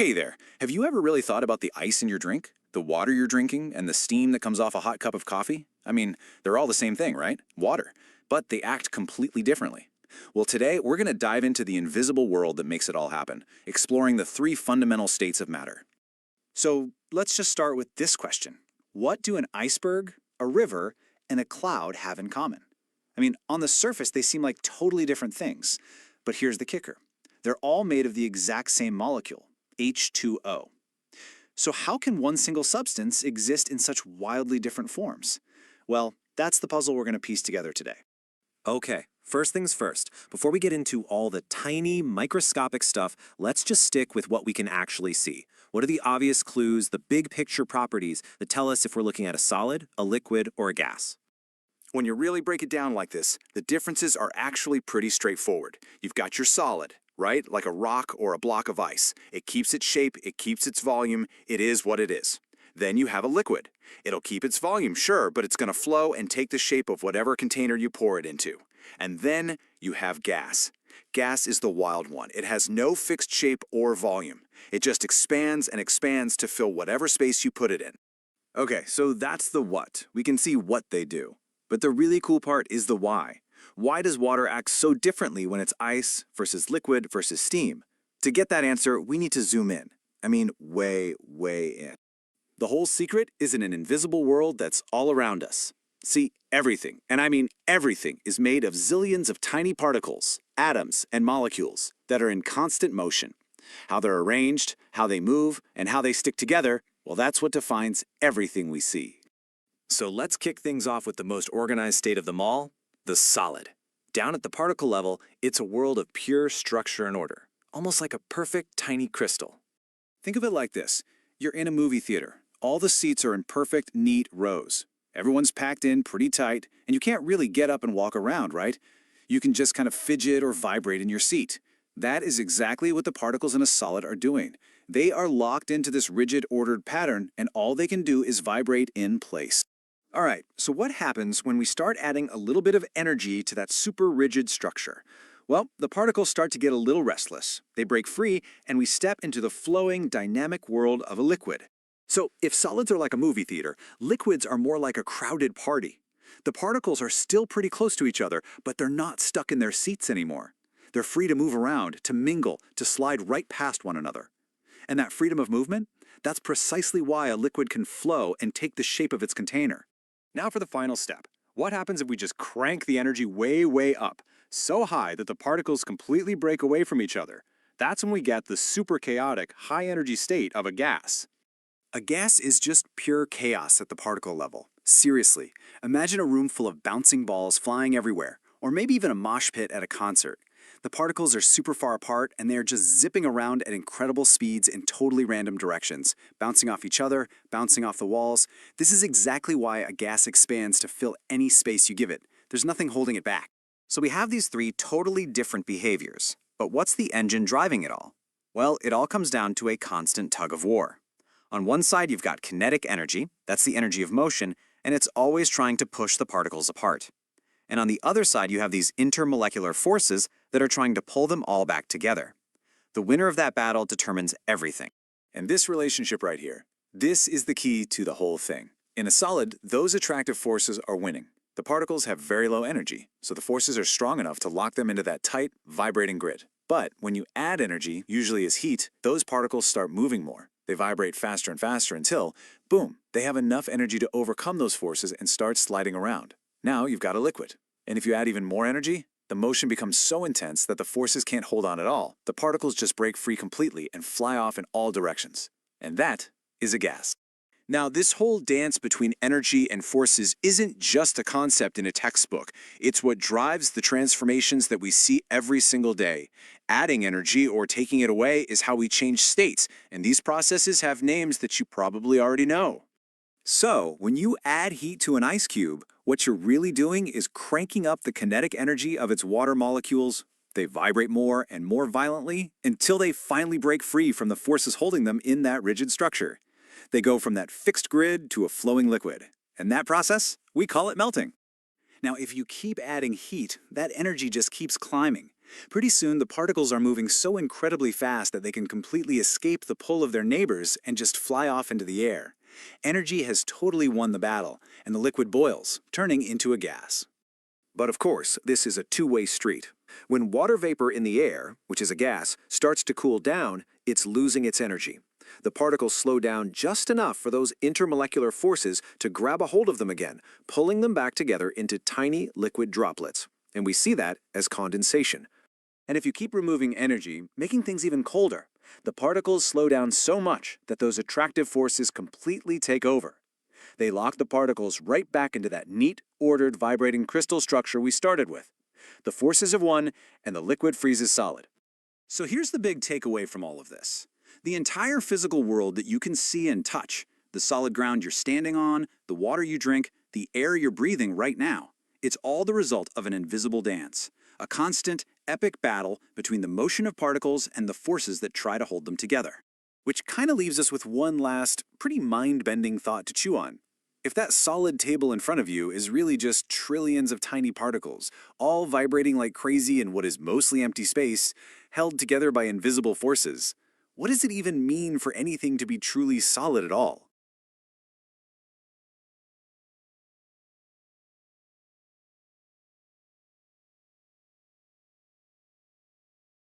Hey there, have you ever really thought about the ice in your drink? The water you're drinking and the steam that comes off a hot cup of coffee? I mean, they're all the same thing, right? Water. But they act completely differently. Well, today we're going to dive into the invisible world that makes it all happen, exploring the three fundamental states of matter. So let's just start with this question. What do an iceberg, a river, and a cloud have in common? I mean, on the surface, they seem like totally different things. But here's the kicker. They're all made of the exact same molecule, H2O. So how can one single substance exist in such wildly different forms? Well, that's the puzzle we're going to piece together today. Okay, first things first. Before we get into all the tiny, microscopic stuff, let's just stick with what we can actually see. What are the obvious clues, the big picture properties that tell us if we're looking at a solid, a liquid, or a gas? When you really break it down like this, the differences are actually pretty straightforward. You've got your solid, right? Like a rock or a block of ice. It keeps its shape, it keeps its volume, it is what it is. Then you have a liquid. It'll keep its volume, sure, but it's going to flow and take the shape of whatever container you pour it into. And then you have gas. Gas is the wild one. It has no fixed shape or volume. It just expands and expands to fill whatever space you put it in. Okay, so that's the what. We can see what they do. But the really cool part is the why. Why does water act so differently when it's ice versus liquid versus steam? To get that answer, we need to zoom in. I mean, way, way in. The whole secret is in an invisible world that's all around us. See, everything, and I mean everything, is made of zillions of tiny particles, atoms, and molecules that are in constant motion. How they're arranged, how they move, and how they stick together, well, that's what defines everything we see. So let's kick things off with the most organized state of them all, the solid. Down at the particle level, it's a world of pure structure and order, almost like a perfect tiny crystal. Think of it like this. You're in a movie theater. All the seats are in perfect, neat rows. Everyone's packed in pretty tight, and you can't really get up and walk around, right? You can just kind of fidget or vibrate in your seat. That is exactly what the particles in a solid are doing. They are locked into this rigid, ordered pattern, and all they can do is vibrate in place. All right, so what happens when we start adding a little bit of energy to that super rigid structure? Well, the particles start to get a little restless. They break free, and we step into the flowing, dynamic world of a liquid. So if solids are like a movie theater, liquids are more like a crowded party. The particles are still pretty close to each other, but they're not stuck in their seats anymore. They're free to move around, to mingle, to slide right past one another. And that freedom of movement, that's precisely why a liquid can flow and take the shape of its container. Now for the final step. What happens if we just crank the energy way, way up, so high that the particles completely break away from each other? That's when we get the super chaotic, high-energy state of a gas. A gas is just pure chaos at the particle level. Seriously, imagine a room full of bouncing balls flying everywhere, or maybe even a mosh pit at a concert. The particles are super far apart, and they are just zipping around at incredible speeds in totally random directions, bouncing off each other, bouncing off the walls. This is exactly why a gas expands to fill any space you give it. There's nothing holding it back. So we have these three totally different behaviors. But what's the engine driving it all? Well, it all comes down to a constant tug of war. On one side, you've got kinetic energy, that's the energy of motion, and it's always trying to push the particles apart. And on the other side, you have these intermolecular forces that are trying to pull them all back together. The winner of that battle determines everything. And this relationship right here, this is the key to the whole thing. In a solid, those attractive forces are winning. The particles have very low energy, so the forces are strong enough to lock them into that tight, vibrating grid. But when you add energy, usually as heat, those particles start moving more. They vibrate faster and faster until, boom, they have enough energy to overcome those forces and start sliding around. Now you've got a liquid. And if you add even more energy, the motion becomes so intense that the forces can't hold on at all. The particles just break free completely and fly off in all directions. And that is a gas. Now, this whole dance between energy and forces isn't just a concept in a textbook. It's what drives the transformations that we see every single day. Adding energy or taking it away is how we change states, and these processes have names that you probably already know. So, when you add heat to an ice cube, what you're really doing is cranking up the kinetic energy of its water molecules. They vibrate more and more violently until they finally break free from the forces holding them in that rigid structure. They go from that fixed grid to a flowing liquid. And that process, we call it melting. Now, if you keep adding heat, that energy just keeps climbing. Pretty soon, the particles are moving so incredibly fast that they can completely escape the pull of their neighbors and just fly off into the air. Energy has totally won the battle, and the liquid boils, turning into a gas. But of course, this is a two-way street. When water vapor in the air, which is a gas, starts to cool down, it's losing its energy. The particles slow down just enough for those intermolecular forces to grab a hold of them again, pulling them back together into tiny liquid droplets. And we see that as condensation. And if you keep removing energy, making things even colder, the particles slow down so much that those attractive forces completely take over. They lock the particles right back into that neat, ordered, vibrating crystal structure we started with. The forces have won, and the liquid freezes solid. So here's the big takeaway from all of this. The entire physical world that you can see and touch, the solid ground you're standing on, the water you drink, the air you're breathing right now, it's all the result of an invisible dance, a constant, epic battle between the motion of particles and the forces that try to hold them together. Which kind of leaves us with one last, pretty mind-bending thought to chew on. If that solid table in front of you is really just trillions of tiny particles, all vibrating like crazy in what is mostly empty space, held together by invisible forces, what does it even mean for anything to be truly solid at all?